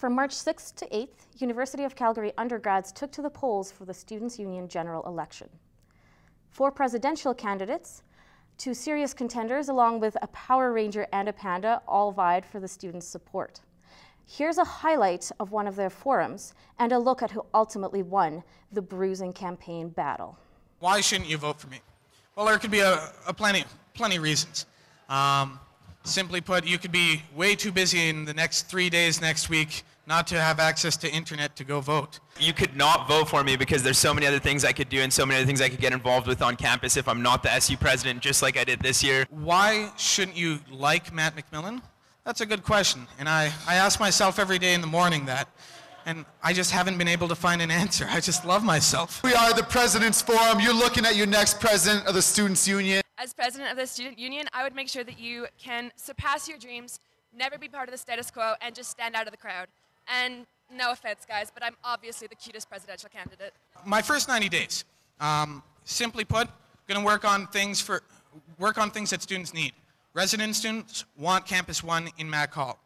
From March 6th to 8th, University of Calgary undergrads took to the polls for the Students' Union general election. 4 presidential candidates, 2 serious contenders, along with a Power Ranger and a panda, all vied for the students' support. Here's a highlight of one of their forums and a look at who ultimately won the bruising campaign battle. Why shouldn't you vote for me? Well, there could be plenty reasons. Simply put, you could be way too busy in the next 3 days next week not to have access to internet to go vote. You could not vote for me because there's so many other things I could do and so many other things I could get involved with on campus if I'm not the SU president, just like I did this year. Why shouldn't you like Matt McMillan? That's a good question, and I ask myself every day in the morning that, and I just haven't been able to find an answer. I just love myself. We are the President's Forum. You're looking at your next president of the Students' Union. As president of the Student Union, I would make sure that you can surpass your dreams, never be part of the status quo, and just stand out of the crowd. And no offense, guys, but I'm obviously the cutest presidential candidate. My first 90 days, simply put, going to work on things that students need. Resident students want Campus 1 in Mac Hall.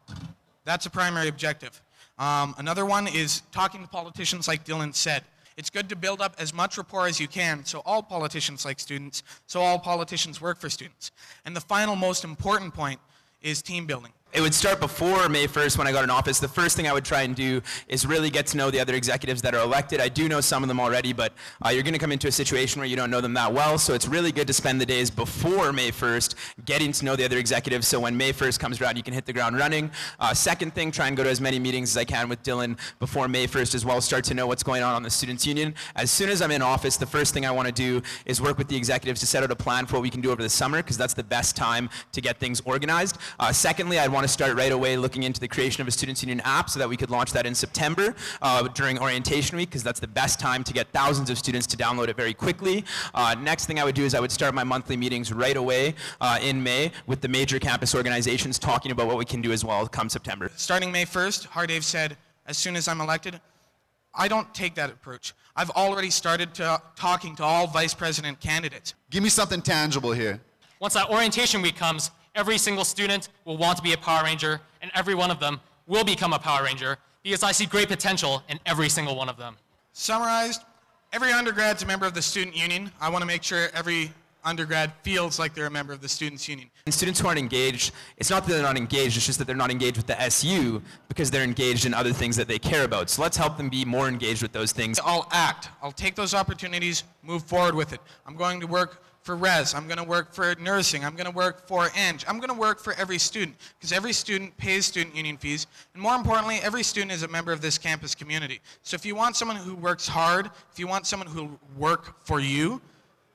That's a primary objective. Another one is talking to politicians like Dylan said. It's good to build up as much rapport as you can so all politicians like students, so all politicians work for students. And the final most important point is team building. It would start before May 1st when I got in office. The first thing I would try and do is really get to know the other executives that are elected. I do know some of them already, but you're going to come into a situation where you don't know them that well, so it's really good to spend the days before May 1st getting to know the other executives, so when May 1st comes around, you can hit the ground running. Second thing, try and go to as many meetings as I can with Dylan before May 1st as well, start to know what's going on the Students' Union. As soon as I'm in office, the first thing I want to do is work with the executives to set out a plan for what we can do over the summer, because that's the best time to get things organized. Secondly, I'd want to start right away looking into the creation of a Students' Union app so that we could launch that in September during orientation week, because that's the best time to get thousands of students to download it very quickly. Next thing I would do is I would start my monthly meetings right away in May with the major campus organizations talking about what we can do as well come September. Starting May 1st, Hardave said, as soon as I'm elected, I don't take that approach. I've already started talking to all vice president candidates. Give me something tangible here. Once that orientation week comes, every single student will want to be a Power Ranger, and every one of them will become a Power Ranger, because I see great potential in every single one of them. Summarized, every undergrad's a member of the Student Union. I want to make sure every undergrad feels like they're a member of the Students' Union. And students who aren't engaged, it's not that they're not engaged, it's just that they're not engaged with the SU because they're engaged in other things that they care about. So let's help them be more engaged with those things. I'll act. I'll take those opportunities, move forward with it. I'm going to work for res, I'm going to work for nursing, I'm going to work for Eng, I'm going to work for every student, because every student pays student union fees, and more importantly, every student is a member of this campus community. So if you want someone who works hard, if you want someone who will work for you,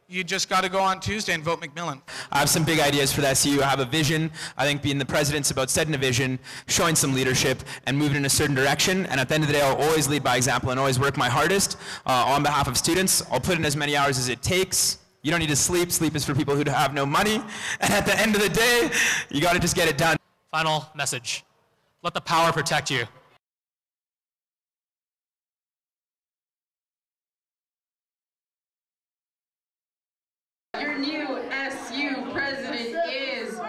you just got to go on Tuesday and vote McMillan. I have some big ideas for the SU. I have a vision. I think being the president's about setting a vision, showing some leadership, and moving in a certain direction. And at the end of the day, I'll always lead by example and always work my hardest on behalf of students. I'll put in as many hours as it takes. You don't need to sleep. Sleep is for people who have no money. And at the end of the day, you got to just get it done. Final message. Let the power protect you. Your new SU president is...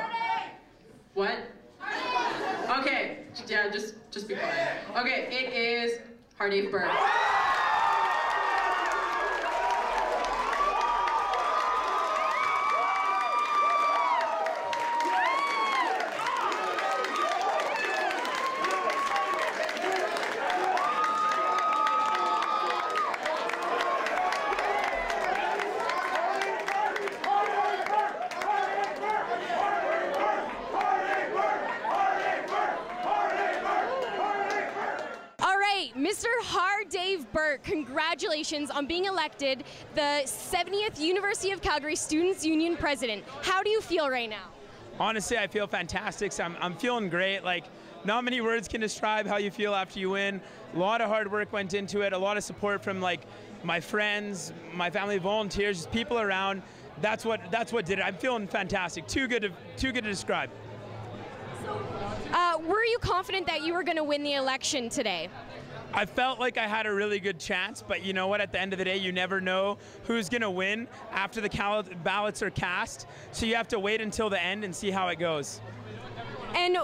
What? Okay, yeah, just be quiet. Okay, it is Hardave Burke. Mr. Hardave Burke, congratulations on being elected the 70th University of Calgary Students' Union President. How do you feel right now? Honestly, I feel fantastic. So I'm feeling great. Like, not many words can describe how you feel after you win. A lot of hard work went into it, a lot of support from like my friends, my family, volunteers, just people around. That's what did it. I'm feeling fantastic. Too good to describe. Were you confident that you were going to win the election today? I felt like I had a really good chance, but you know what? At the end of the day, you never know who's going to win after the ballots are cast. So you have to wait until the end and see how it goes. And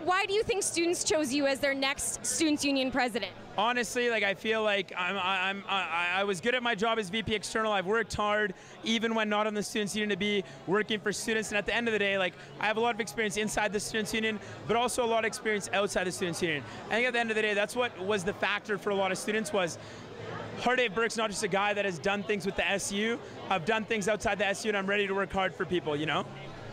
why do you think students chose you as their next Students' Union president? Honestly, like I feel like I was good at my job as VP External. I've worked hard, even when not on the Students' Union, to be working for students. And at the end of the day, like I have a lot of experience inside the Students' Union, but also a lot of experience outside the Students' Union. I think at the end of the day, that's what was the factor for a lot of students was Hardjowirogo Burke's not just a guy that has done things with the SU. I've done things outside the SU, and I'm ready to work hard for people, you know?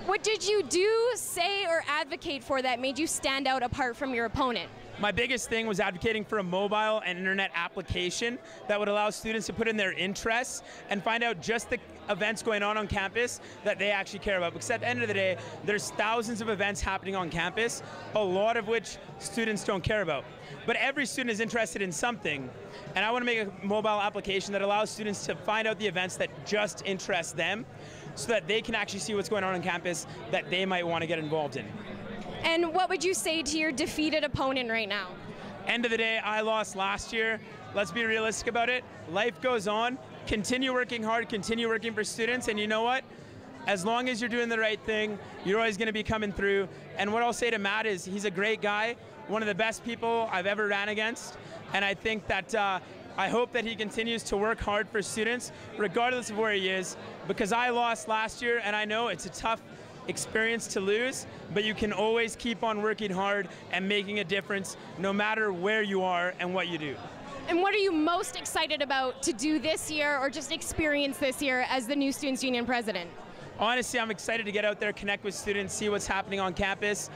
What did you do, say, or advocate for that made you stand out apart from your opponent? My biggest thing was advocating for a mobile and internet application that would allow students to put in their interests and find out just the events going on campus that they actually care about. Because at the end of the day, there's thousands of events happening on campus, a lot of which students don't care about. But every student is interested in something, and I want to make a mobile application that allows students to find out the events that just interest them so that they can actually see what's going on campus that they might want to get involved in. And what would you say to your defeated opponent right now? End of the day, I lost last year. Let's be realistic about it. Life goes on. Continue working hard, continue working for students, and you know what? As long as you're doing the right thing, you're always going to be coming through. And what I'll say to Matt is he's a great guy, one of the best people I've ever ran against, and I think that I hope that he continues to work hard for students, regardless of where he is, because I lost last year, and I know it's a tough experience to lose, but you can always keep on working hard and making a difference no matter where you are and what you do. And what are you most excited about to do this year or just experience this year as the new Students' Union president? Honestly, I'm excited to get out there, connect with students, see what's happening on campus,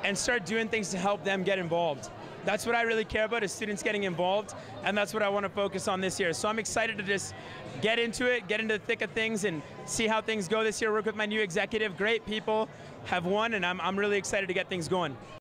and start doing things to help them get involved. That's what I really care about, is students getting involved, and that's what I want to focus on this year. So I'm excited to just get into it, get into the thick of things, and see how things go this year, work with my new executive. Great people have won, and I'm really excited to get things going.